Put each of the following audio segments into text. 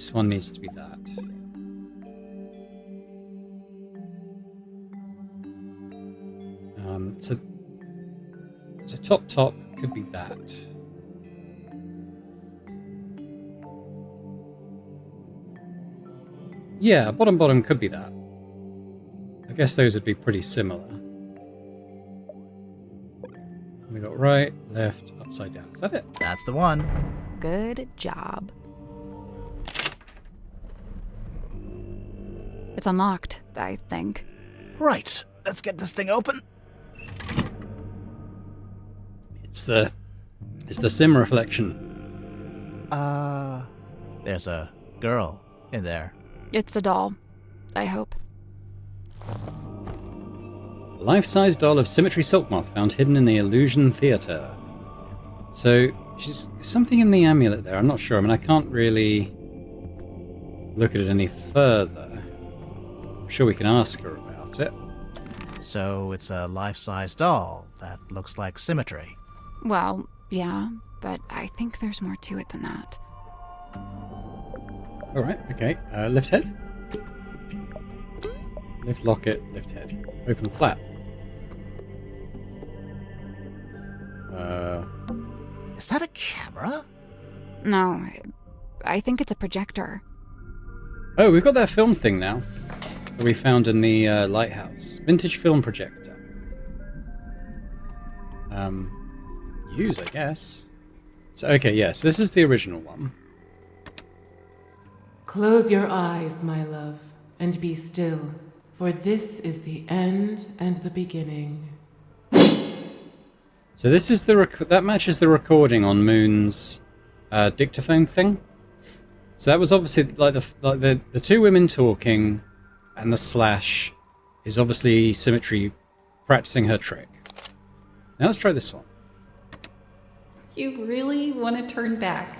This one needs to be that. So top could be that. Yeah, bottom could be that. I guess those would be pretty similar. We got right, left, upside down. Is that it? That's the one. Good job. It's unlocked, I think. Right. Let's get this thing open. It's the sim reflection. There's a girl in there. It's a doll, I hope. A life-size doll of Symmetry Silkmoth found hidden in the Illusion Theatre. So, she's something in the amulet there. I'm not sure. I mean, I can't really look at it any further. I'm sure we can ask her about it. So it's a life-size doll that looks like Symmetry. Well, yeah, but I think there's more to it than that. Alright, okay. Lift head. Lift locket, lift head. Open flap. Is that a camera? No, I think it's a projector. Oh, we've got that film thing now that we found in the lighthouse. Vintage film projector. Use, I guess. So, okay, yes, this is the original one. Close your eyes, my love, and be still, for this is the end and the beginning. So this is that matches the recording on Moon's dictaphone thing. So that was obviously like the two women talking, and the slash is obviously Symmetry practicing her trick. Now let's try this one. You really want to turn back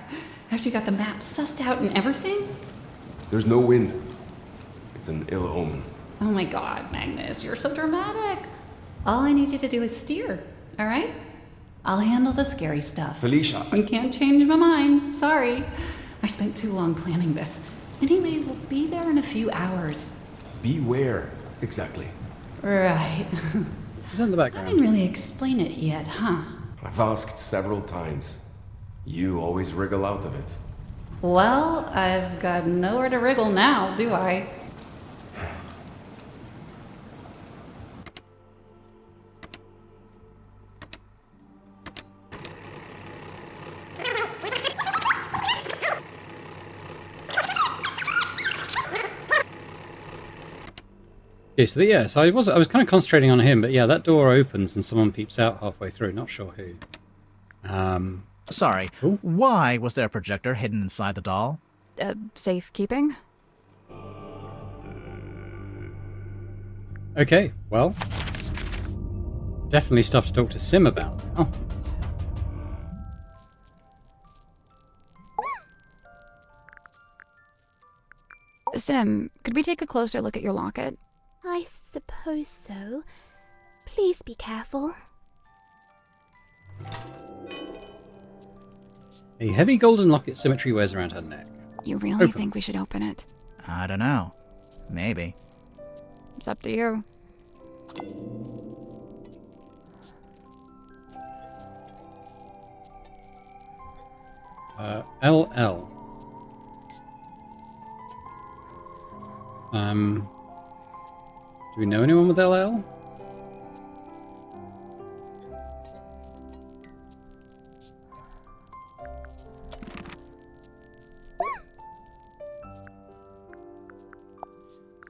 after you got the map sussed out and everything? There's no wind. It's an ill omen. Oh my god, Magnus, you're so dramatic. All I need you to do is steer, all right? I'll handle the scary stuff. Felicia. You can't change my mind. Sorry. I spent too long planning this. Anyway, we'll be there in a few hours. Beware. Exactly. Right. Is that in the I background? didn't really explain it yet, huh? I've asked several times. You always wriggle out of it. Well, I've got nowhere to wriggle now, do I? Okay, so so I was kind of concentrating on him, but yeah, that door opens and someone peeps out halfway through. Not sure who. Sorry. Ooh. Why was there a projector hidden inside the doll? Safekeeping? Okay, well, definitely stuff to talk to Sim about. Oh. Sim, could we take a closer look at your locket? I suppose so. Please be careful. A heavy golden locket Symmetry wears around her neck. You really Open. think we should open it? I don't know. Maybe. It's up to you. LL. Do we know anyone with LL?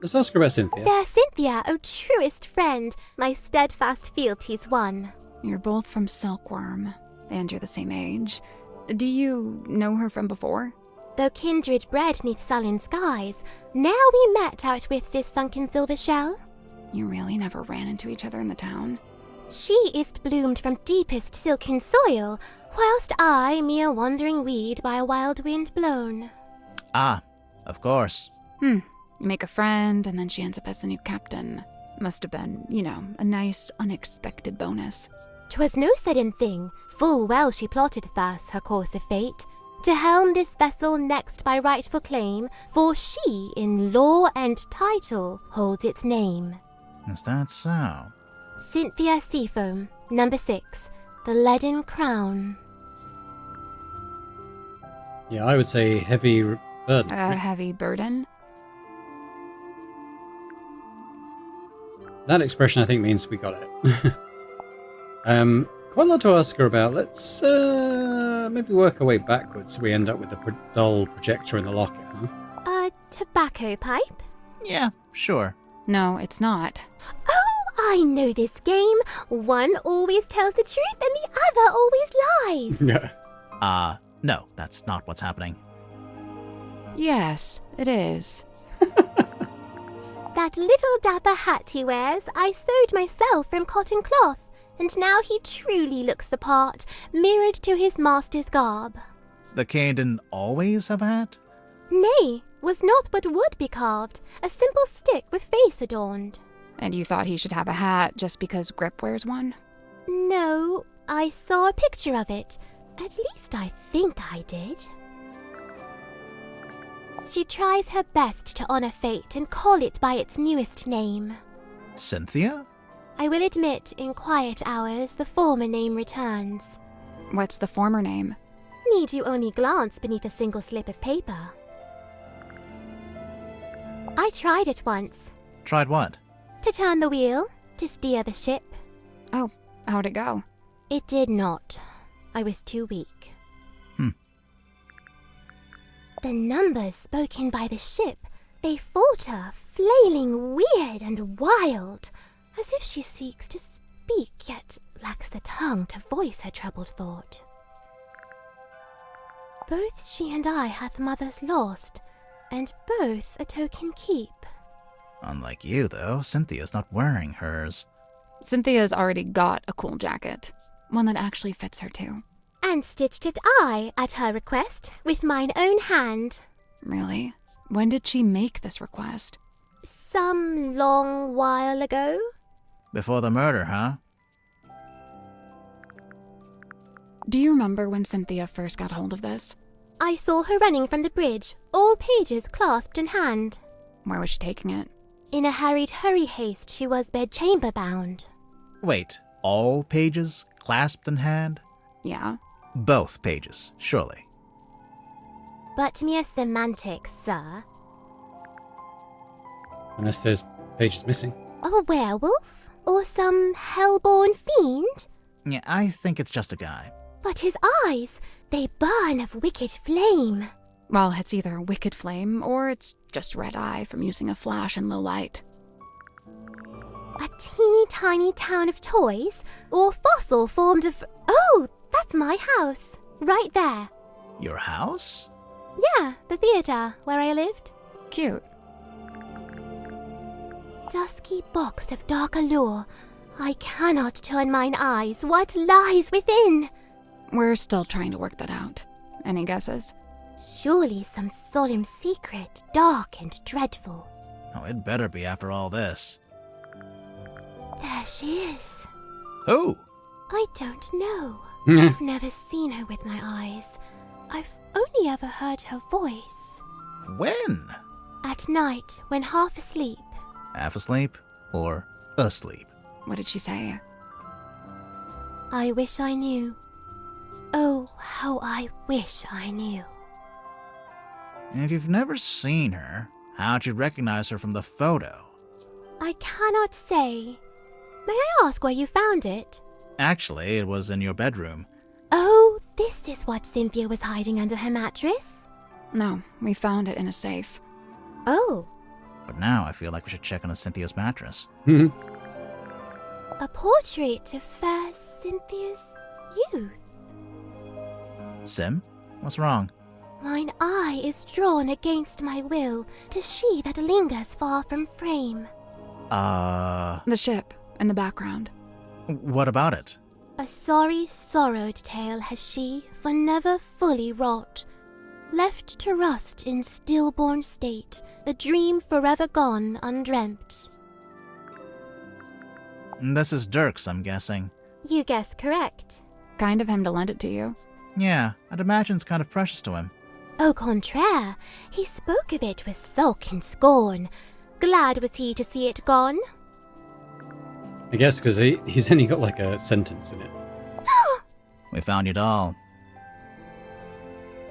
Let's ask her about Cynthia. Fair Cynthia, O truest friend, my steadfast fealties won. You're both from Silkworm, and you're the same age. Do you know her from before? Though kindred bred neath sullen skies, now we met out with this sunken silver shell. You really never ran into each other in the town? She is bloomed from deepest silken soil, whilst I mere wandering weed by a wild wind blown. Ah, of course. You make a friend, and then she ends up as the new captain. Must have been, a nice, unexpected bonus. 'Twas no sudden thing, full well she plotted thus her course of fate. to helm this vessel next by rightful claim, for she in law and title holds its name. Is that so? Cynthia Seafoam, number 6, the Leaden Crown. Yeah, I would say heavy burden. A heavy burden? That expression, I think, means we got it. Quite a lot to ask her about. Let's maybe work our way backwards so we end up with the dull projector in the locker, huh? A tobacco pipe? Yeah, sure. No, it's not. Oh, I know this game. One always tells the truth and the other always lies. Yeah. No, that's not what's happening. Yes, it is. That little dapper hat he wears, I sewed myself from cotton cloth, and now he truly looks the part, mirrored to his master's garb. The king didn't always have a hat? Nay, was not but wood be carved, a simple stick with face adorned. And you thought he should have a hat just because Grip wears one? No, I saw a picture of it. At least I think I did. She tries her best to honor fate and call it by its newest name. Cynthia? I will admit, in quiet hours, the former name returns. What's the former name? Need you only glance beneath a single slip of paper? I tried it once. Tried what? To turn the wheel, to steer the ship. Oh, how'd it go? It did not. I was too weak. The numbers spoken by the ship, they falter, flailing weird and wild, as if she seeks to speak, yet lacks the tongue to voice her troubled thought. Both she and I hath mothers lost, and both a token keep. Unlike you, though, Cynthia's not wearing hers. Cynthia's already got a cool jacket. One that actually fits her, too. And stitched it I, at her request, with mine own hand. Really? When did she make this request? Some long while ago. Before the murder, huh? Do you remember when Cynthia first got hold of this? I saw her running from the bridge, all pages clasped in hand. Where was she taking it? In a hurried hurry haste she was bedchamber bound. Wait, all pages clasped in hand? Yeah. Both pages, surely. But mere semantics, sir. Unless there's pages missing. A werewolf? Or some hell-born fiend? Yeah, I think it's just a guy. But his eyes, they burn of wicked flame. Well, it's either a wicked flame, or it's just red eye from using a flash in low light. A teeny tiny town of toys? Or fossil formed of... Oh, that's my house. Right there. Your house? Yeah, the theatre, where I lived. Cute. Dusky box of dark allure. I cannot turn mine eyes. What lies within? We're still trying to work that out. Any guesses? Surely some solemn secret, dark and dreadful. Oh, it better be after all this. There she is. Who? I don't know. I've never seen her with my eyes. I've only ever heard her voice. When? At night, when half asleep. Half asleep or asleep? What did she say? I wish I knew. Oh, how I wish I knew. If you've never seen her, how'd you recognize her from the photo? I cannot say. May I ask where you found it? Actually, it was in your bedroom. Oh, this is what Cynthia was hiding under her mattress? No, we found it in a safe. Oh, But now I feel like we should check on Cynthia's mattress. a portrait of fair Cynthia's youth. Sim? What's wrong? Mine eye is drawn against my will to she that lingers far from frame. The ship, in the background. What about it? A sorry, sorrowed tale has she, for never fully wrought. Left to rust in stillborn state, the dream forever gone undreamt. This is Dirk's, I'm guessing. You guess correct. Kind of him to lend it to you. Yeah, I'd imagine it's kind of precious to him. Au contraire, he spoke of it with sulk and scorn. Glad was he to see it gone. I guess because he's only got like a sentence in it. We found your doll.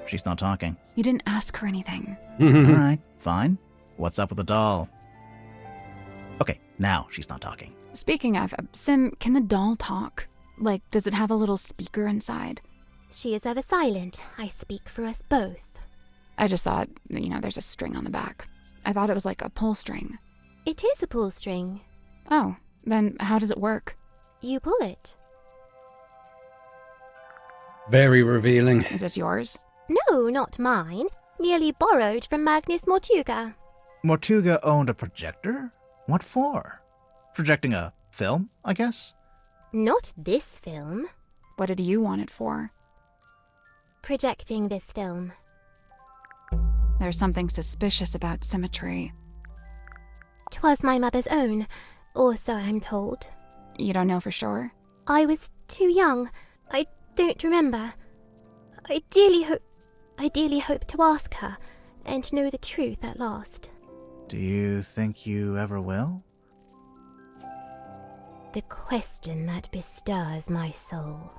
She's not talking. You didn't ask her anything. Alright, fine. What's up with the doll? Okay, now she's not talking. Speaking of, Sim, can the doll talk? Like, does it have a little speaker inside? She is ever silent. I speak for us both. I just thought, there's a string on the back. I thought it was like a pull string. It is a pull string. Oh, then how does it work? You pull it. Very revealing. Is this yours? No, not mine. Merely borrowed from Magnus Mortuga. Mortuga owned a projector? What for? Projecting a film, I guess? Not this film. What did you want it for? Projecting this film. There's something suspicious about symmetry. 'Twas my mother's own, or so I'm told. You don't know for sure? I was too young. I don't remember. I dearly hope to ask her and know the truth at last. Do you think you ever will? The question that bestirs my soul.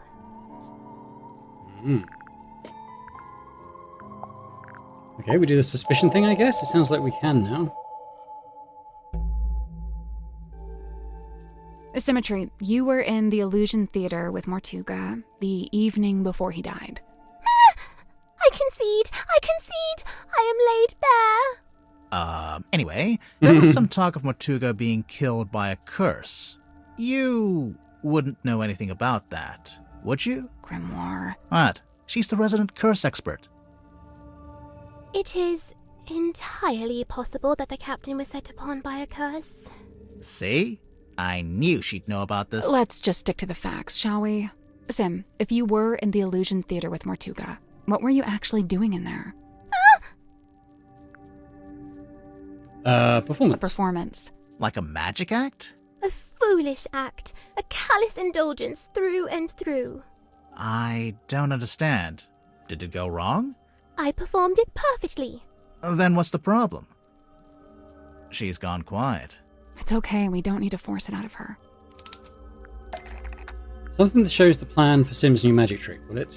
Okay, we do the suspicion thing, I guess. It sounds like we can now. Symmetry, you were in the Illusion Theater with Mortuga the evening before he died. I concede! I am laid bare! Anyway, there was some talk of Mortuga being killed by a curse. You wouldn't know anything about that, would you? Grimoire. What? She's the resident curse expert. It is entirely possible that the captain was set upon by a curse. See? I knew she'd know about this. Let's just stick to the facts, shall we? Sim, if you were in the Illusion Theater with Mortuga, what were you actually doing in there? Performance. A performance. Like a magic act? A foolish act, a callous indulgence through and through. I don't understand. Did it go wrong? I performed it perfectly. Then what's the problem? She's gone quiet. It's okay, we don't need to force it out of her. Something that shows the plan for Sim's new magic trick. Well, it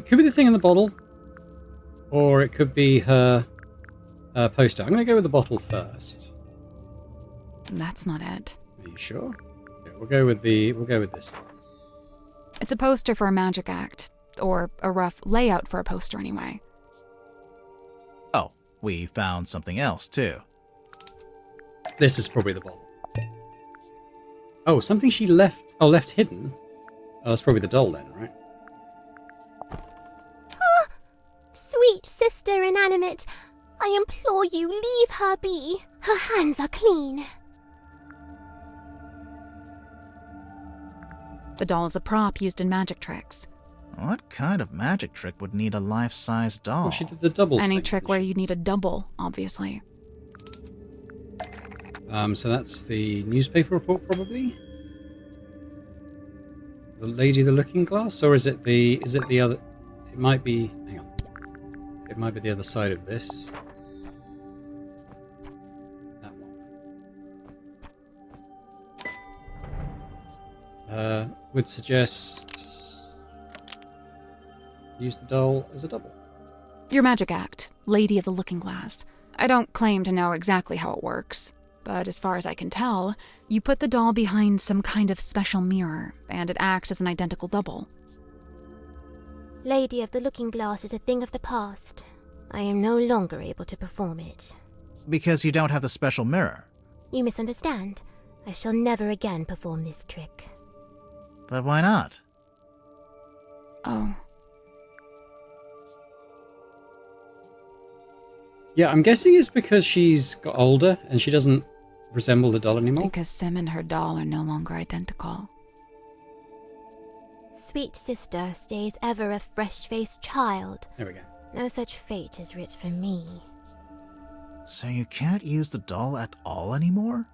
could be the thing in the bottle, or it could be her poster. I'm going to go with the bottle first. That's not it. Are you sure? Okay, we'll go with this. It's a poster for a magic act, or a rough layout for a poster anyway. Oh, we found something else too. This is probably the bottle. Oh, something she left hidden. Oh, that's probably the doll then, right? Sweet sister inanimate, I implore you, leave her be. Her hands are clean. The doll is a prop used in magic tricks. What kind of magic trick would need a life-size doll? Well, she did the double Any thing, trick didn't where she? you need a double, obviously. So that's the newspaper report, probably. The Lady of the Looking Glass, or is it the other? It might be. Hang on. It might be the other side of this. That one. Would suggest use the doll as a double. Your magic act, Lady of the Looking Glass. I don't claim to know exactly how it works, but as far as I can tell, you put the doll behind some kind of special mirror, and it acts as an identical double. Lady of the Looking Glass is a thing of the past. I am no longer able to perform it. Because you don't have the special mirror. You misunderstand. I shall never again perform this trick. But why not? Oh. Yeah, I'm guessing it's because she's got older and she doesn't resemble the doll anymore. Because Sim and her doll are no longer identical. Sweet sister stays ever a fresh-faced child. There we go. No such fate is writ for me. So you can't use the doll at all anymore?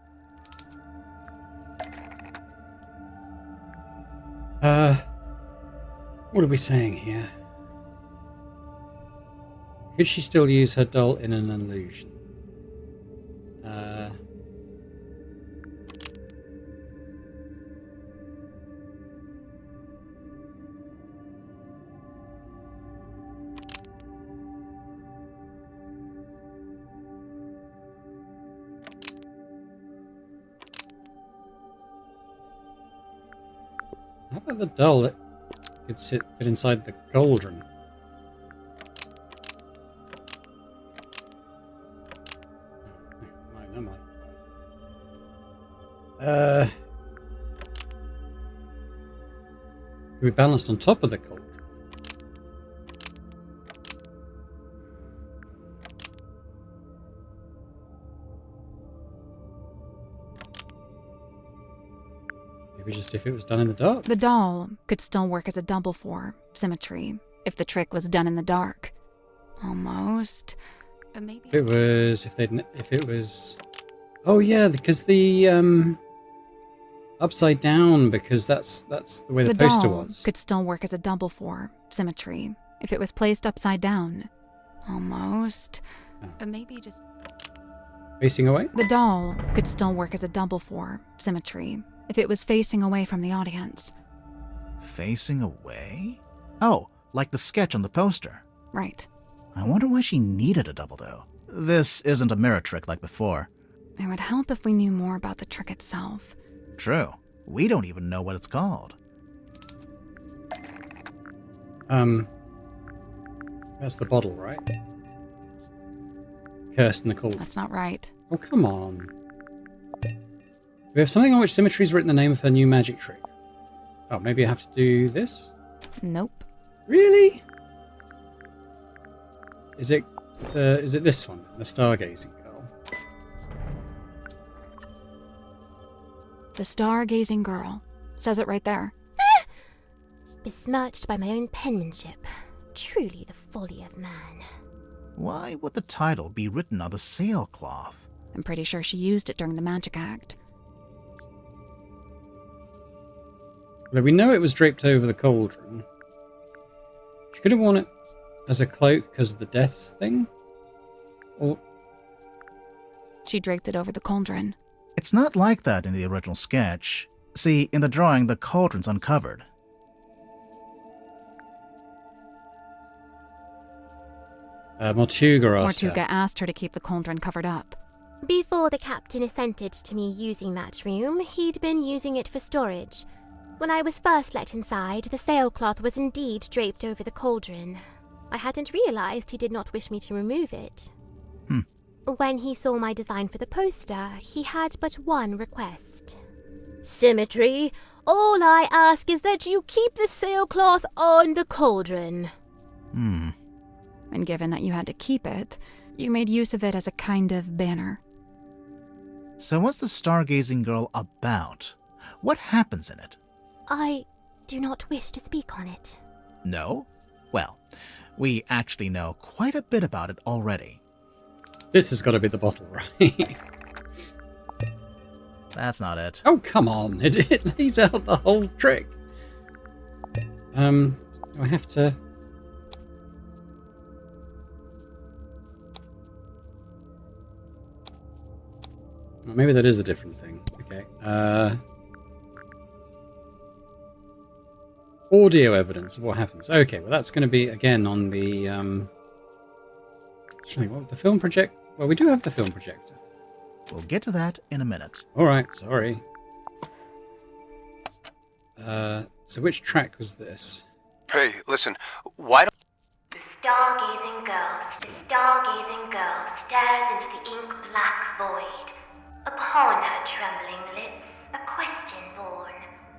What are we saying here? Could she still use her doll in an illusion? How about the doll that could fit inside the cauldron? No, mind. Could be balanced on top of the cauldron. Maybe just if it was done in the dark. The doll could still work as a double for symmetry if the trick was done in the dark. Almost. Maybe. If it was. Oh yeah, because the upside down, because that's the way the poster doll was. Could still work as a double for symmetry if it was placed upside down. Almost. Maybe just. Facing away? The doll could still work as a double for symmetry if it was facing away from the audience. Facing away? Oh, like the sketch on the poster. Right. I wonder why she needed a double, though. This isn't a mirror trick like before. It would help if we knew more about the trick itself. True. We don't even know what it's called. That's the bottle, right? Cursed in the cauldron. That's not right. Oh, come on. We have something on which Symmetry's written the name of her new magic trick. Oh, maybe I have to do this? Nope. Really? Is it this one? The stargazing girl? The stargazing girl. Says it right there. Besmirched by my own penmanship. Truly the folly of man. Why would the title be written on the sailcloth? I'm pretty sure she used it during the magic act. Well, we know it was draped over the cauldron. She could have worn it as a cloak because of the deaths thing? Or... She draped it over the cauldron. It's not like that in the original sketch. See, in the drawing, the cauldron's uncovered. Mortuga asked her to keep the cauldron covered up. Before the captain assented to me using that room, he'd been using it for storage. When I was first let inside, the sailcloth was indeed draped over the cauldron. I hadn't realized he did not wish me to remove it. When he saw my design for the poster, he had but one request. Symmetry, all I ask is that you keep the sailcloth on the cauldron. And given that you had to keep it, you made use of it as a kind of banner. So what's the stargazing girl about? What happens in it? I do not wish to speak on it. No? Well, we actually know quite a bit about it already. This has got to be the bottle, right? That's not it. Oh, come on. It lays out the whole trick. Do I have to... Well, maybe that is a different thing. Okay. Audio evidence of what happens. Okay, well that's going to be, again, on the... What, the film project? Well, we do have the film projector. We'll get to that in a minute. Alright, sorry. So which track was this? Hey, listen, why don't... The stargazing girl stares into the ink-black void. Upon her trembling lips, a question born.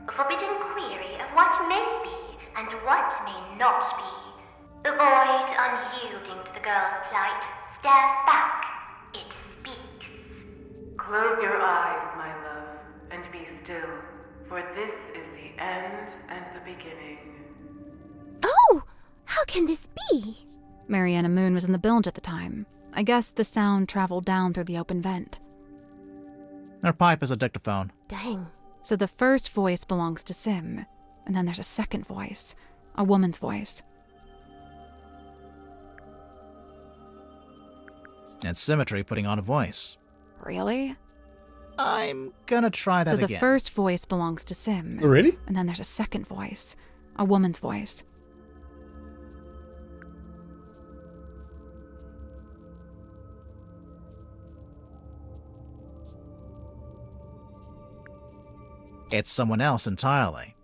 A forbidden query of what may be and what may not be. The void, unyielding to the girl's plight, stares back. It speaks. Close your eyes, my love, and be still, for this is the end and the beginning. Oh! How can this be? Mariana Moon was in the bilge at the time. I guess the sound traveled down through the open vent. Her pipe is a dictaphone. Dang. So the first voice belongs to Sim, and then there's a second voice. a woman's voice. And Symmetry putting on a voice. Really? I'm gonna try that So the again. first voice belongs to Sim. Oh, really? And then there's a second voice, a woman's voice. It's someone else entirely.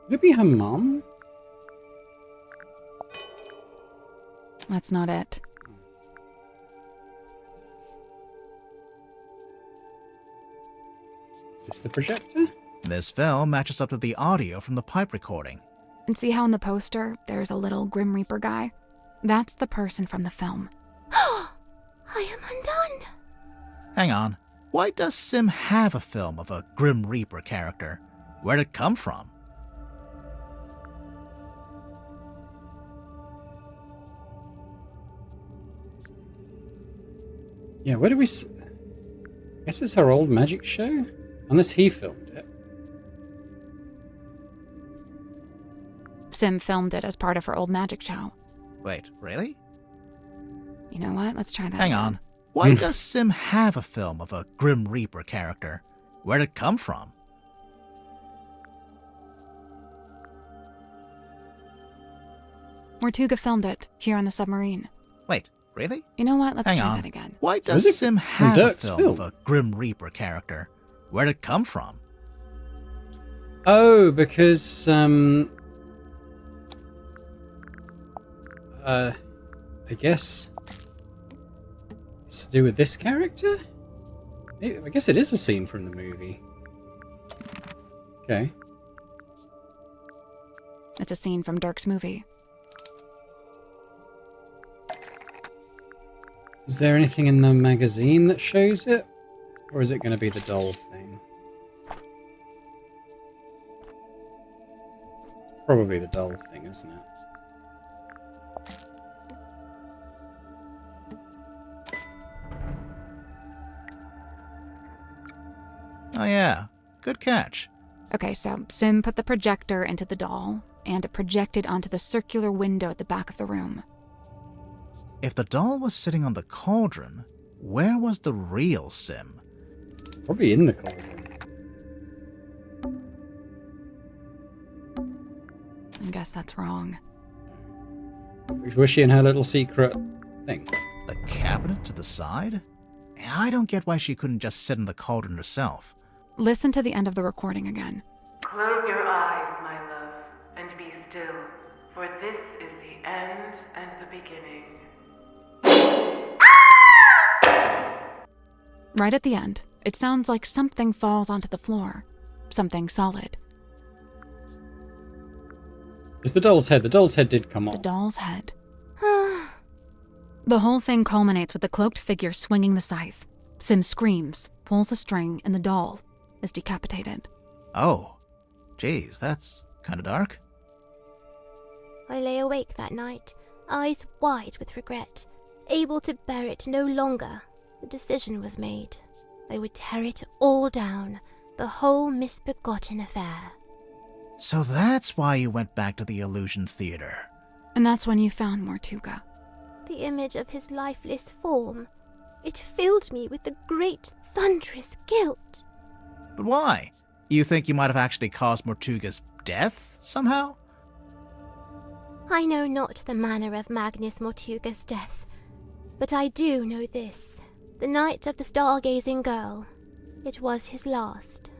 Would it be her mom? That's not it. Is this the projector? This film matches up to the audio from the pipe recording. And see how in the poster there's a little Grim Reaper guy? That's the person from the film. I am undone. Hang on. Why does Sim have a film of a Grim Reaper character? Where'd it come from? Yeah, where do we... I guess it's her old magic show? Unless he filmed it. Sim filmed it as part of her old magic show. Wait, really? You know what? Let's try that. Hang on. Why does Sim have a film of a Grim Reaper character? Where'd it come from? Tortuga filmed it here on the submarine. Wait, really? You know what? Let's Hang try on. that again. Why So does is it Sim from have a Dirk's film film? of a Grim Reaper character? Where'd it come from? Oh, because, I guess it's to do with this character? I guess it is a scene from the movie. Okay. It's a scene from Dirk's movie. Is there anything in the magazine that shows it? Or is it going to be the doll thing? Probably the doll thing, isn't it? Oh yeah, good catch. Okay, so Sim put the projector into the doll, and it projected onto the circular window at the back of the room. If the doll was sitting on the cauldron, where was the real Sim? Probably in the cauldron. I guess that's wrong. Was she in her little secret thing? The cabinet to the side? I don't get why she couldn't just sit in the cauldron herself. Listen to the end of the recording again. Close your eyes, my love, and be still, for this is the end and the beginning. Right at the end, it sounds like something falls onto the floor. Something solid. It's the doll's head. The doll's head did come The off. doll's head. The whole thing culminates with the cloaked figure swinging the scythe. Sim screams, pulls a string, and the doll is decapitated. Oh, geez, that's kinda dark. I lay awake that night, eyes wide with regret, able to bear it no longer. The decision was made. I would tear it all down, the whole misbegotten affair. So that's why you went back to the Illusion Theater. And that's when you found Tortuga. The image of his lifeless form. It filled me with a great thunderous guilt. But why? You think you might have actually caused Mortuga's death, somehow? I know not the manner of Magnus Mortuga's death, but I do know this. The night of the stargazing girl. It was his last.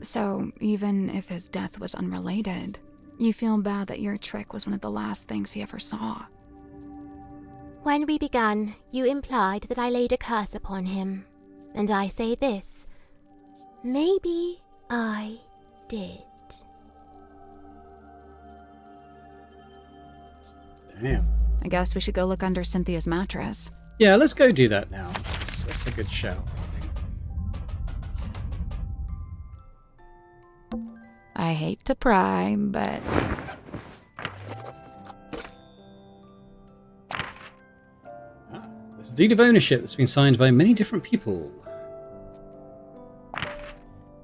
So, even if his death was unrelated, you feel bad that your trick was one of the last things he ever saw. When we began, you implied that I laid a curse upon him. And I say this. Maybe I did. Damn. I guess we should go look under Cynthia's mattress. Yeah, let's go do that now. That's a good shout, I think. I hate to pry, but There's a deed of ownership that's been signed by many different people.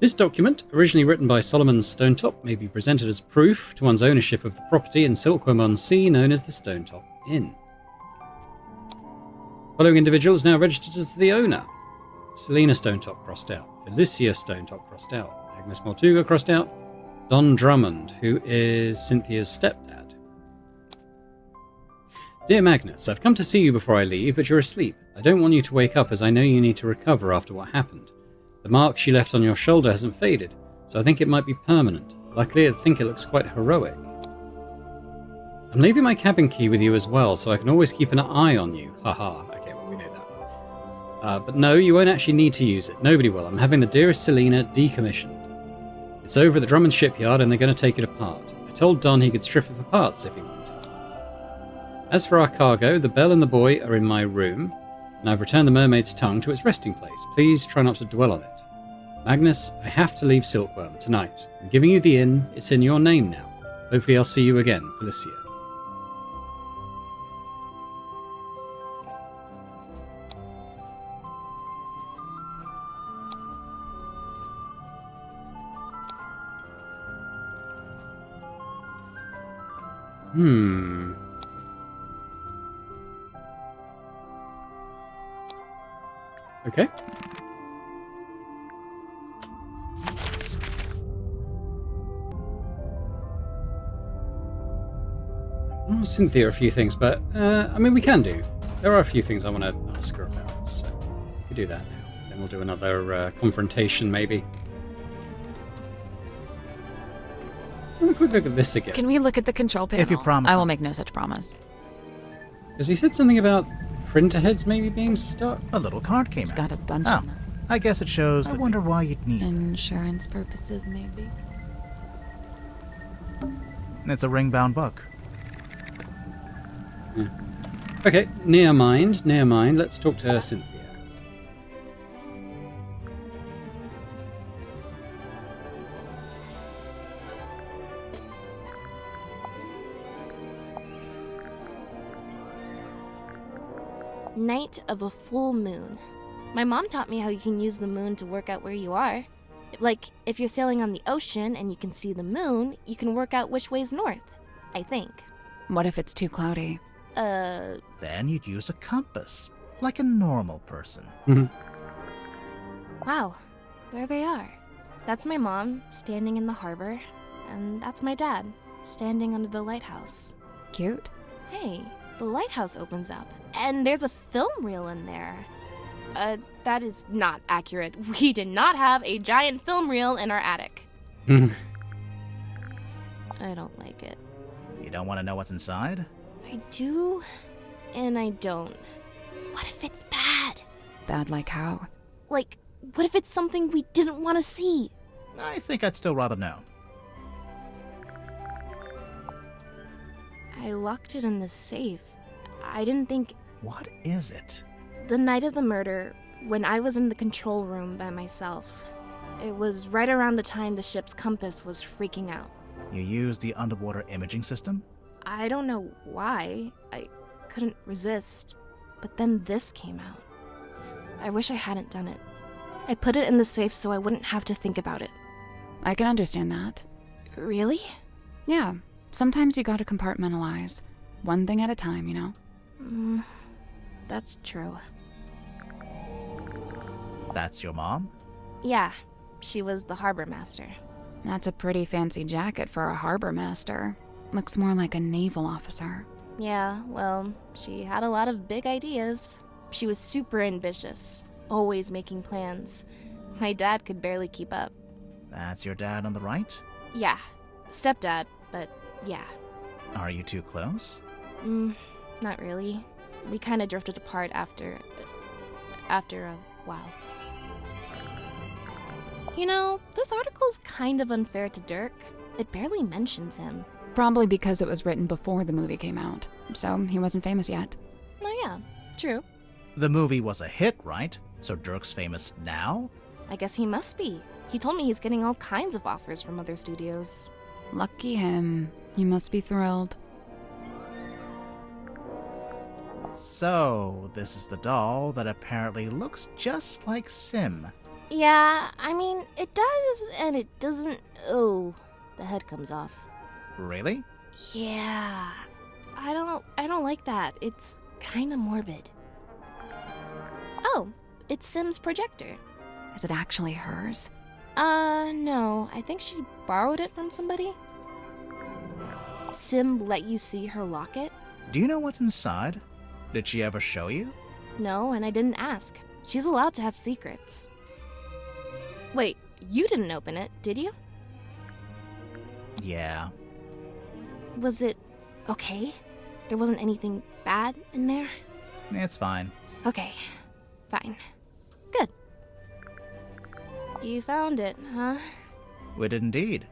This document, originally written by Solomon Stonetop, may be presented as proof to one's ownership of the property in Silkworm-on-Sea known as the Stonetop Inn. Following individual is now registered as the owner. Selena Stonetop crossed out. Felicia Stonetop crossed out. Agnes Mortuga crossed out. Don Drummond, who is Cynthia's stepdad. Dear Magnus, I've come to see you before I leave, but you're asleep. I don't want you to wake up as I know you need to recover after what happened. The mark she left on your shoulder hasn't faded, so I think it might be permanent. Luckily, I think it looks quite heroic. I'm leaving my cabin key with you as well, so I can always keep an eye on you. Haha, okay, well, we know that. But no, you won't actually need to use it. Nobody will. I'm having the dearest Selena decommissioned. It's over at the Drummond shipyard and they're going to take it apart. I told Don he could strip it for parts if he wanted. As for our cargo, the bell and the boy are in my room, and I've returned the mermaid's tongue to its resting place. Please try not to dwell on it. Magnus, I have to leave Silkworm tonight. I'm giving you the inn. It's in your name now. Hopefully I'll see you again, Felicia. Okay. I'll ask Cynthia a few things, but, I mean, we can do. There are a few things I want to ask her about, so we can do that now. Then we'll do another confrontation, maybe. What if we look at this again? Can we look at the control panel? If you promise. I will make no such promise. Because he said something about printer heads maybe being stuck. A little card came It's out. got a bunch Oh, of them. I guess it shows. I wonder why you'd need it. Insurance purposes, maybe. It's a ring-bound book. Okay, near mind. Let's talk to Cynthia. Night of a full moon. My mom taught me how you can use the moon to work out where you are. Like, if you're sailing on the ocean and you can see the moon, you can work out which way's north, I think. What if it's too cloudy? Then you'd use a compass, like a normal person. Wow, there they are. That's my mom, standing in the harbor, and that's my dad, standing under the lighthouse. Cute. Hey, the lighthouse opens up, and there's a film reel in there. That is not accurate. We did not have a giant film reel in our attic. I don't like it. You don't want to know what's inside? I do, and I don't. What if it's bad? Bad like how? Like, what if it's something we didn't want to see? I think I'd still rather know. I locked it in the safe. I didn't think... What is it? The night of the murder, when I was in the control room by myself, it was right around the time the ship's compass was freaking out. You used the underwater imaging system? I don't know why. I couldn't resist. But then this came out. I wish I hadn't done it. I put it in the safe so I wouldn't have to think about it. I can understand that. Really? Yeah. Sometimes you gotta compartmentalize. One thing at a time, you know? That's true. That's your mom? Yeah, she was the harbor master. That's a pretty fancy jacket for a harbor master. Looks more like a naval officer. Yeah, well, she had a lot of big ideas. She was super ambitious, always making plans. My dad could barely keep up. That's your dad on the right? Yeah, stepdad, but yeah. Are you too close? Not really. We kind of drifted apart after a while. You know, this article's kind of unfair to Dirk. It barely mentions him. Probably because it was written before the movie came out, so he wasn't famous yet. Oh yeah, true. The movie was a hit, right? So Dirk's famous now? I guess he must be. He told me he's getting all kinds of offers from other studios. Lucky him. He must be thrilled. So, this is the doll that apparently looks just like Sim. Yeah, I mean, it this and it doesn't... Oh, the head comes off. Really? Yeah. I don't like that. It's kind of morbid. Oh, it's Sim's projector. Is it actually hers? No. I think she borrowed it from somebody. Sim let you see her locket? Do you know what's inside? Did she ever show you? No, and I didn't ask. She's allowed to have secrets. Wait, you didn't open it, did you? Yeah. Was it okay? There wasn't anything bad in there? It's fine. Okay, fine. Good. You found it, huh? We did indeed.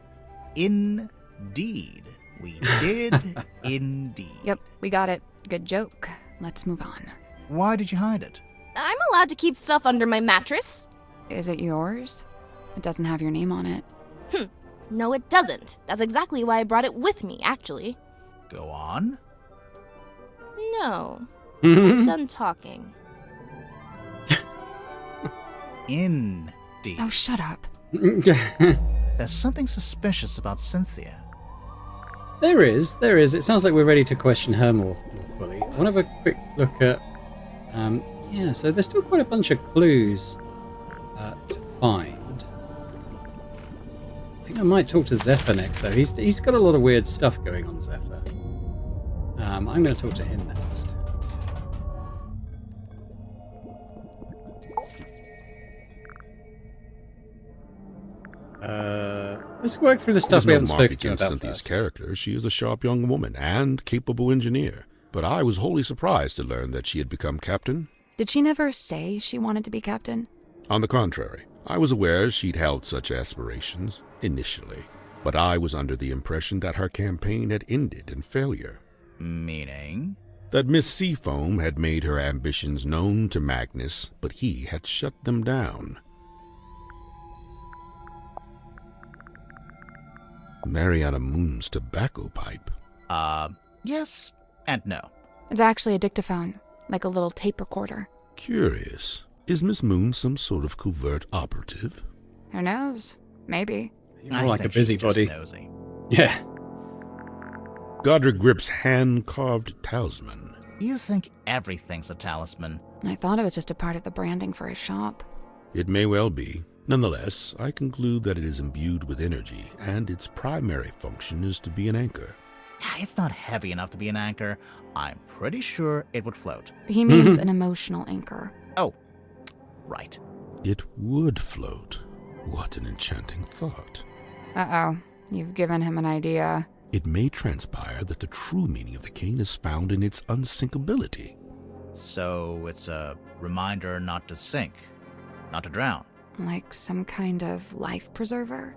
Indeed. We did indeed. Yep, we got it. Good joke. Let's move on. Why did you hide it? I'm allowed to keep stuff under my mattress. Is it yours? It doesn't have your name on it. No, it doesn't. That's exactly why I brought it with me, actually. Go on. No. I'm done talking. Indeed. Oh, shut up. There's something suspicious about Cynthia. There is. It sounds like we're ready to question her more fully. I want to have a quick look at... yeah, so there's still quite a bunch of clues to find. I think I might talk to Zephyr next, though. He's got a lot of weird stuff going on, Zephyr. I'm going to talk to him next. Let's work through the stuff we haven't spoken to about Cynthia's first. character. She is a sharp young woman and capable engineer. But I was wholly surprised to learn that she had become captain. Did she never say she wanted to be captain? On the contrary, I was aware she'd held such aspirations, initially. But I was under the impression that her campaign had ended in failure. Meaning? That Miss Seafoam had made her ambitions known to Magnus, but he had shut them down. Mariana Moon's tobacco pipe. Yes and no. It's actually a dictaphone, like a little tape recorder. Curious. Is Miss Moon some sort of covert operative? Who knows? Maybe. You're more like a busybody. Nosy. Yeah. Godric Grip's hand-carved talisman. You think everything's a talisman. I thought it was just a part of the branding for his shop. It may well be. Nonetheless, I conclude that it is imbued with energy, and its primary function is to be an anchor. It's not heavy enough to be an anchor. I'm pretty sure it would float. He means an emotional anchor. Oh, right. It would float. What an enchanting thought. Uh-oh. You've given him an idea. It may transpire that the true meaning of the cane is found in its unsinkability. So it's a reminder not to sink, not to drown. Like some kind of life preserver?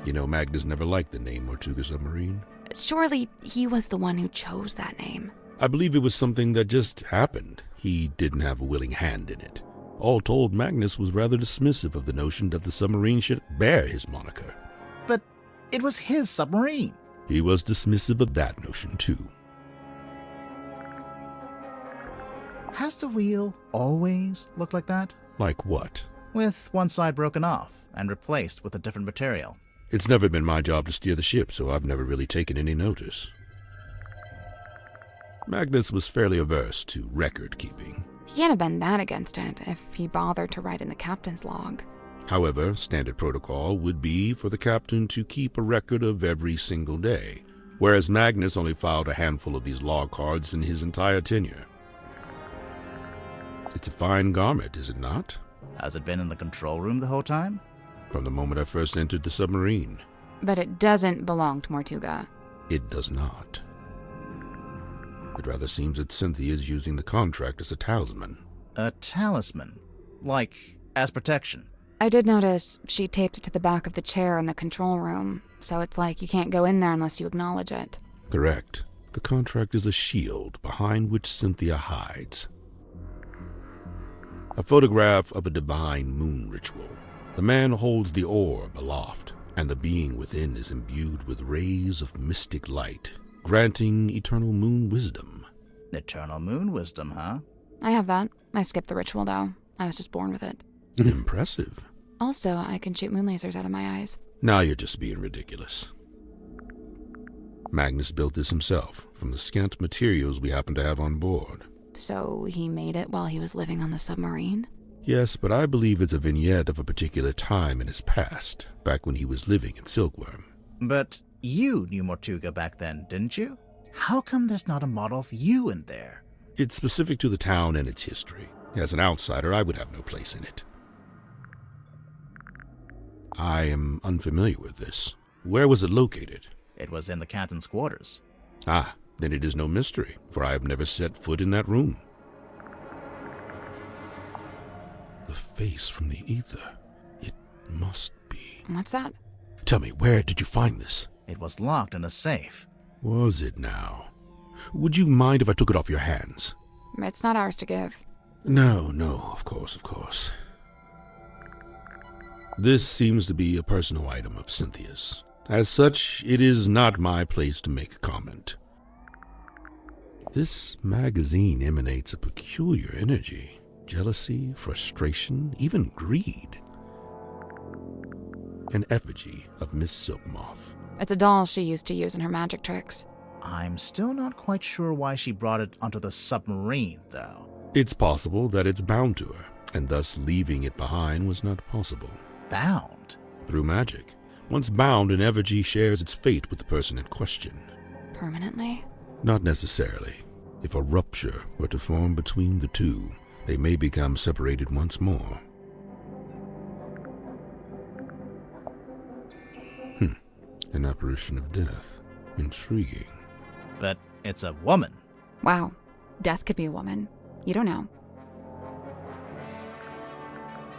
You know, Magnus never liked the name Tortuga Submarine. Surely he was the one who chose that name. I believe it was something that just happened. He didn't have a willing hand in it. All told, Magnus was rather dismissive of the notion that the submarine should bear his moniker. But it was his submarine. He was dismissive of that notion, too. Has the wheel always looked like that? Like what? With one side broken off and replaced with a different material. It's never been my job to steer the ship, so I've never really taken any notice. Magnus was fairly averse to record keeping. He can't have been that against it if he bothered to write in the captain's log. However, standard protocol would be for the captain to keep a record of every single day, whereas Magnus only filed a handful of these log cards in his entire tenure. It's a fine garment, is it not? Has it been in the control room the whole time? From the moment I first entered the submarine. But it doesn't belong to Tortuga. It does not. It rather seems that Cynthia is using the contract as a talisman. A talisman? Like, as protection? I did notice she taped it to the back of the chair in the control room, so it's like you can't go in there unless you acknowledge it. Correct. The contract is a shield behind which Cynthia hides. A photograph of a divine moon ritual. The man holds the orb aloft, and the being within is imbued with rays of mystic light, granting eternal moon wisdom. Eternal moon wisdom, huh? I have that. I skipped the ritual, though. I was just born with it. Impressive. Also, I can shoot moon lasers out of my eyes. Now you're just being ridiculous. Magnus built this himself, from the scant materials we happen to have on board. So he made it while he was living on the submarine? Yes, but I believe it's a vignette of a particular time in his past, back when he was living in Silkworm. But you knew Mortuga back then, didn't you? How come there's not a model of you in there? It's specific to the town and its history. As an outsider, I would have no place in it. I am unfamiliar with this. Where was it located? It was in the captain's quarters. Ah, then it is no mystery, for I have never set foot in that room. The face from the ether. It must be. What's that? Tell me, where did you find this? It was locked in a safe. Was it now? Would you mind if I took it off your hands? It's not ours to give. No, of course. This seems to be a personal item of Cynthia's. As such, it is not my place to make a comment. This magazine emanates a peculiar energy. Jealousy, frustration, even greed. An effigy of Miss Silkmoth. It's a doll she used to use in her magic tricks. I'm still not quite sure why she brought it onto the submarine, though. It's possible that it's bound to her, and thus leaving it behind was not possible. Bound? Through magic. Once bound, an effigy shares its fate with the person in question. Permanently? Not necessarily. If a rupture were to form between the two, they may become separated once more. An apparition of death. Intriguing. But it's a woman. Wow. Death could be a woman. You don't know.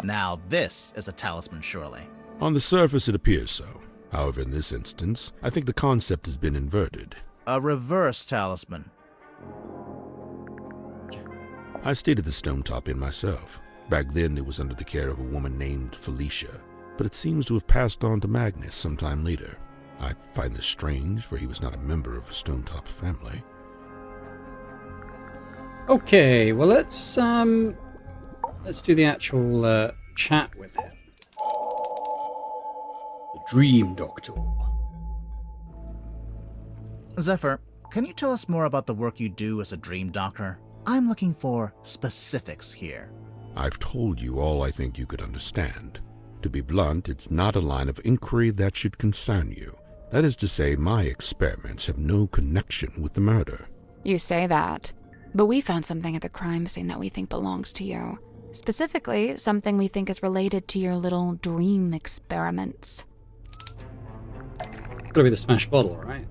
Now this is a talisman, surely. On the surface, it appears so. However, in this instance, I think the concept has been inverted. A reverse talisman. I stayed at the stone top inn myself. Back then, it was under the care of a woman named Felicia, but it seems to have passed on to Magnus sometime later. I find this strange, for he was not a member of a Stonetop family. Okay, well let's do the actual chat with him. The Dream Doctor. Zephyr, can you tell us more about the work you do as a dream doctor? I'm looking for specifics here. I've told you all I think you could understand. To be blunt, it's not a line of inquiry that should concern you. That is to say, my experiments have no connection with the murder. You say that, but we found something at the crime scene that we think belongs to you. Specifically, something we think is related to your little dream experiments. Gotta be the smashed bottle, right?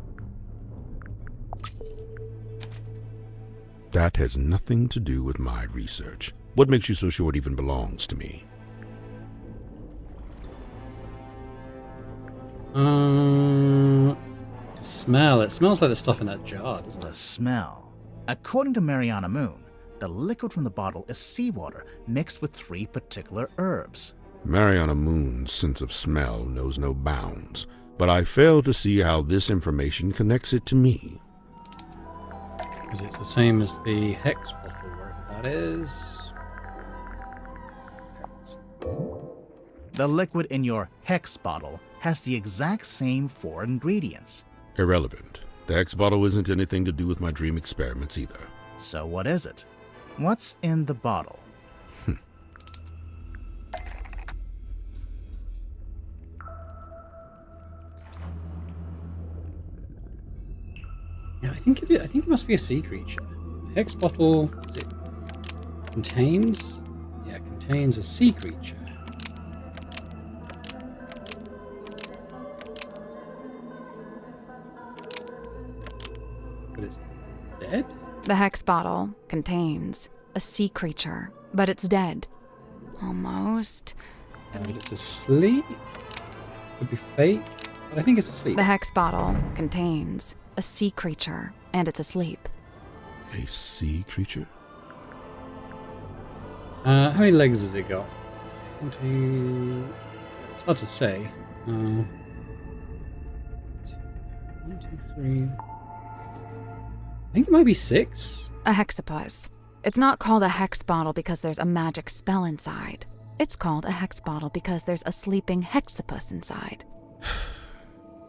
That has nothing to do with my research. What makes you so sure it even belongs to me? Smell. It smells like the stuff in that jar, doesn't The it? smell. According to Mariana Moon, the liquid from the bottle is seawater mixed with 3 particular herbs. Mariana Moon's sense of smell knows no bounds, but I fail to see how this information connects it to me. Because it's the same as the hex bottle, wherever that is. The liquid in your hex bottle has the exact same 4 ingredients. Irrelevant. The Hex bottle isn't anything to do with my dream experiments either. So what is it? What's in the bottle? Yeah, I think it must be a sea creature. The hex bottle, is it contains? Yeah, contains a sea creature. But it's dead? The hex bottle contains a sea creature, but it's dead. Almost. And it's asleep? Could be fate, but I think it's asleep. The hex bottle contains a sea creature, and it's asleep. A sea creature? How many legs has it got? 1, 2... It's hard to say. 1, 2, 3... I think it might be 6. A hexapus. It's not called a hex bottle because there's a magic spell inside. It's called a hex bottle because there's a sleeping hexapus inside.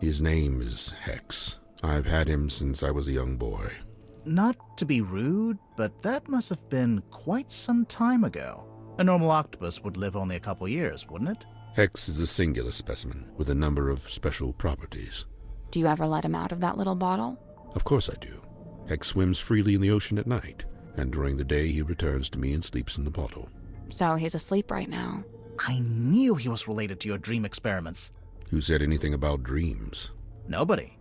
His name is Hex. I've had him since I was a young boy. Not to be rude, but that must have been quite some time ago. A normal octopus would live only a couple years, wouldn't it? Hex is a singular specimen with a number of special properties. Do you ever let him out of that little bottle? Of course I do. Hex swims freely in the ocean at night, and during the day he returns to me and sleeps in the bottle. So he's asleep right now. I knew he was related to your dream experiments. Who said anything about dreams? Nobody.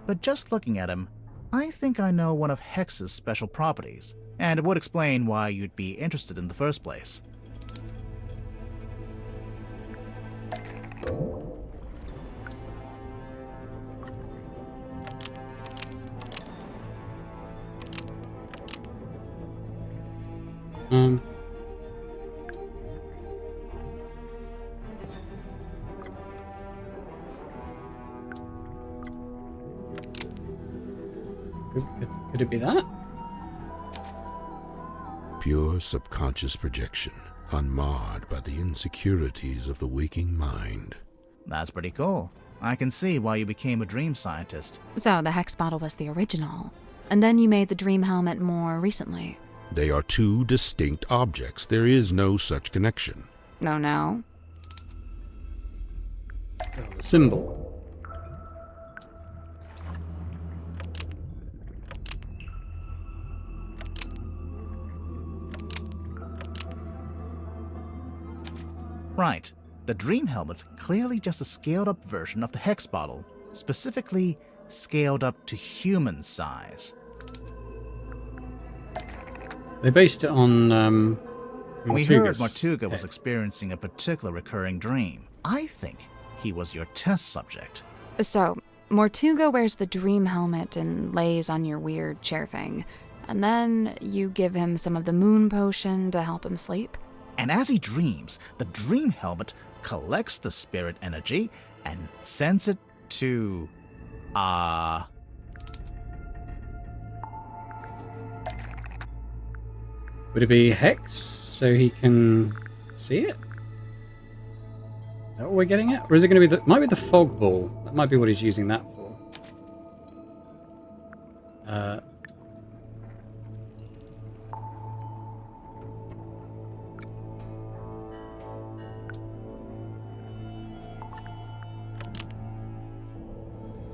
But just looking at him, I think I know one of Hex's special properties, and it would explain why you'd be interested in the first place. Could it be that? Pure subconscious projection, unmarred by the insecurities of the waking mind. That's pretty cool. I can see why you became a dream scientist. So the hex bottle was the original. And then you made the dream helmet more recently. They are two distinct objects. There is no such connection. No. The symbol. Right. The dream helmet's clearly just a scaled-up version of the hex bottle, specifically scaled up to human size. They based it on We heard Mortuga's Mortuga was head. experiencing a particular recurring dream. I think he was your test subject. So, Mortuga wears the dream helmet and lays on your weird chair thing. And then you give him some of the moon potion to help him sleep. And as he dreams, the dream helmet collects the spirit energy and sends it to... Would it be Hex so he can see it? Is that what we're getting at? Or is it going to be might be the fog ball. That might be what he's using that for.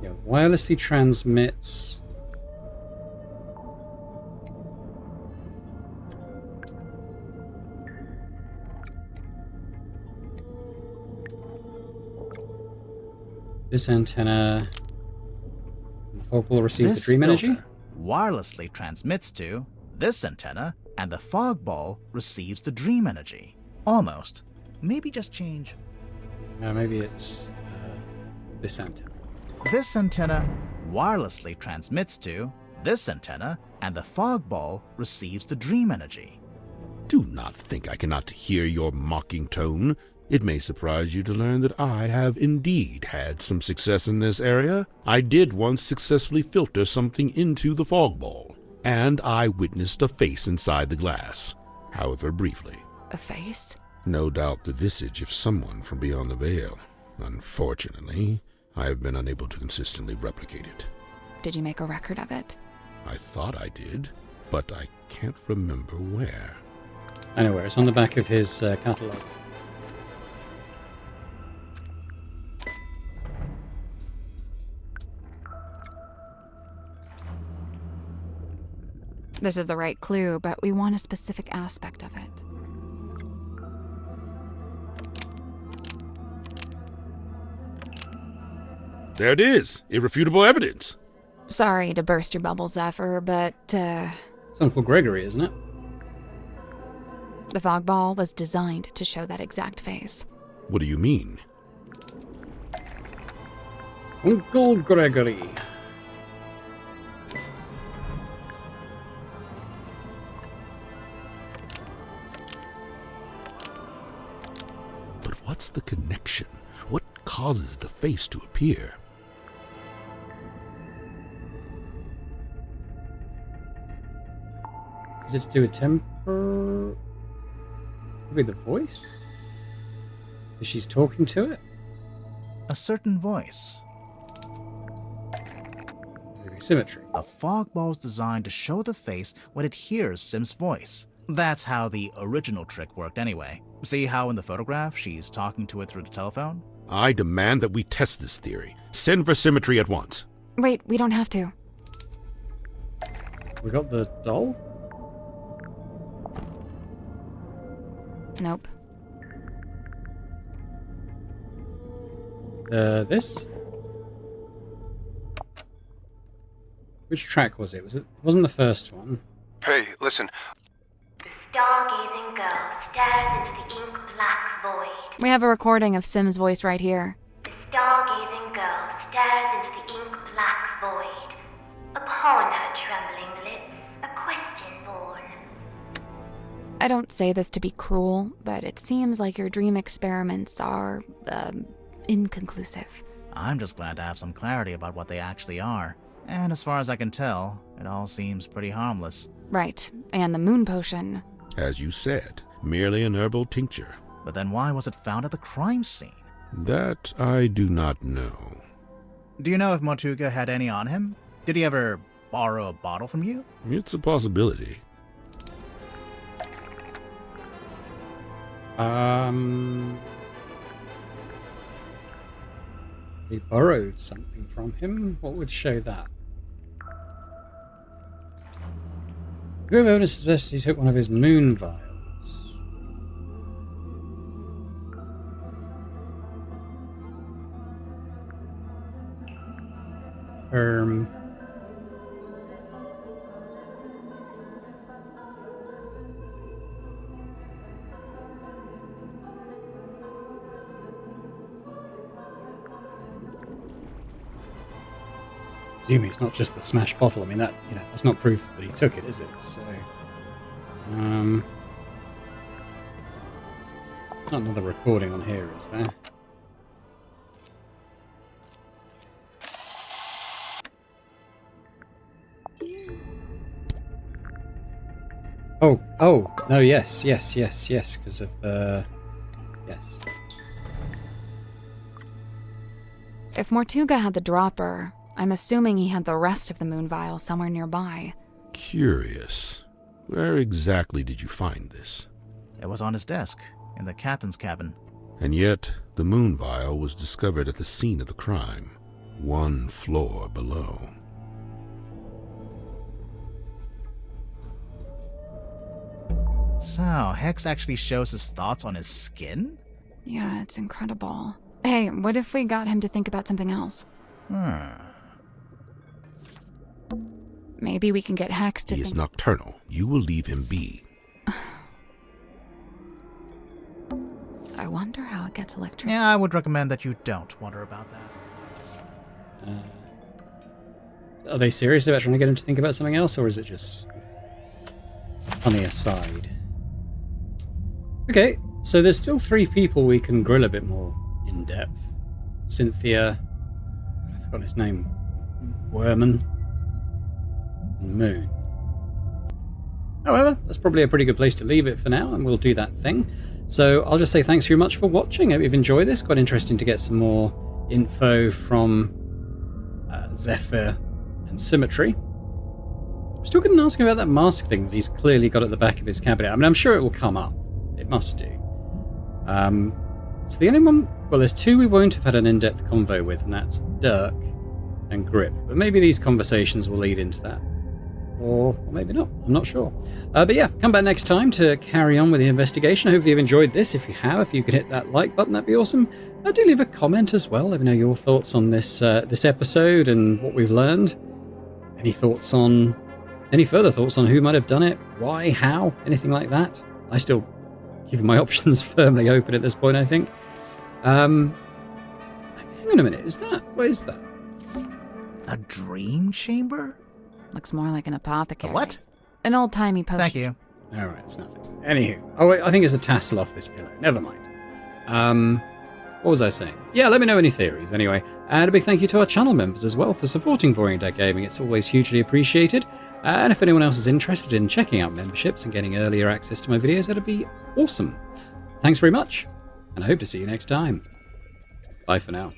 Yeah, wirelessly transmits. This antenna. And the fog ball receives This the dream energy. filter wirelessly transmits to this antenna, and the fog ball receives the dream energy. Almost. Maybe just change. Maybe it's this antenna. This antenna wirelessly transmits to this antenna, and the fog ball receives the dream energy. Do not think I cannot hear your mocking tone. It may surprise you to learn that I have indeed had some success in this area. I did once successfully filter something into the fog ball, and I witnessed a face inside the glass, however briefly. A face? No doubt the visage of someone from beyond the veil. Unfortunately, I have been unable to consistently replicate it. Did you make a record of it? I thought I did, but I can't remember where. I know where. It's on the back of his catalogue. This is the right clue, but we want a specific aspect of it. There it is! Irrefutable evidence! Sorry to burst your bubble, Zephyr, but, It's Uncle Gregory, isn't it? the fog ball was designed to show that exact face. What do you mean? Uncle Gregory. But what's the connection? What causes the face to appear? Is it to do with temper? Maybe the voice? She's talking to it? A certain voice. Maybe symmetry. The fog ball's designed to show the face when it hears Sim's voice. That's how the original trick worked anyway. See how in the photograph she's talking to it through the telephone? I demand that we test this theory. Send for symmetry at once. Wait, we don't have to. We got the doll? Nope. This? Which track was it? Wasn't the first one? Hey, listen. The stargazing girl stares into the ink-black void. We have a recording of Sim's voice right here. The stargazing girl stares into the ink-black void. Upon her trembling lips, a question born. I don't say this to be cruel, but it seems like your dream experiments are, inconclusive. I'm just glad to have some clarity about what they actually are. And as far as I can tell, it all seems pretty harmless. Right, and the moon potion. As you said, merely an herbal tincture. But then why was it found at the crime scene? That I do not know. Do you know if Motuga had any on him? Did he ever borrow a bottle from you? It's a possibility. We borrowed something from him. What would show that? Whoever evidence suggests he took one of his moon vials. You mean it's not just the smashed bottle? I mean that that's not proof that he took it, is it? So, not another recording on here, is there? Oh, no, yes, because of the... Yes. If Mortuga had the dropper, I'm assuming he had the rest of the moon vial somewhere nearby. Curious. Where exactly did you find this? It was on his desk, in the captain's cabin. And yet, the moon vial was discovered at the scene of the crime, 1 floor below. So, Hex actually shows his thoughts on his skin? Yeah, it's incredible. Hey, what if we got him to think about something else? Maybe we can get Hex to He is nocturnal. You will leave him be. I wonder how it gets electricity. Yeah, I would recommend that you don't wonder about that. Are they serious about trying to get him to think about something else, or is it just a funny aside? Okay, so there's still 3 people we can grill a bit more in depth. Cynthia, I've forgotten his name, Werman, and Moon. However, that's probably a pretty good place to leave it for now, and we'll do that thing. So I'll just say thanks very much for watching. I hope you've enjoyed this. Quite interesting to get some more info from Zephyr and Symmetry. I'm still going to ask him about that mask thing that he's clearly got at the back of his cabinet. I mean, I'm sure it will come up. It must do. So the only one... Well, there's 2 we won't have had an in-depth convo with, and that's Dirk and Grip. But maybe these conversations will lead into that. Or maybe not. I'm not sure. But yeah, come back next time to carry on with the investigation. Hopefully you've enjoyed this. If you have, if you could hit that like button, that'd be awesome. Do leave a comment as well. Let me know your thoughts on this this episode and what we've learned. Any further thoughts on who might have done it, why, how, anything like that? I still keeping my options firmly open at this point, I think. Hang on a minute. What is that? A dream chamber? Looks more like an apothecary. A what? An old-timey potion. Thank you. Alright, it's nothing. Anywho. Oh, wait, I think it's a tassel off this pillow. Never mind. What was I saying? Yeah, let me know any theories, anyway. And a big thank you to our channel members as well for supporting Boring Dad Gaming. It's always hugely appreciated. And if anyone else is interested in checking out memberships and getting earlier access to my videos, that'd be awesome. Thanks very much. and I hope to see you next time. Bye for now.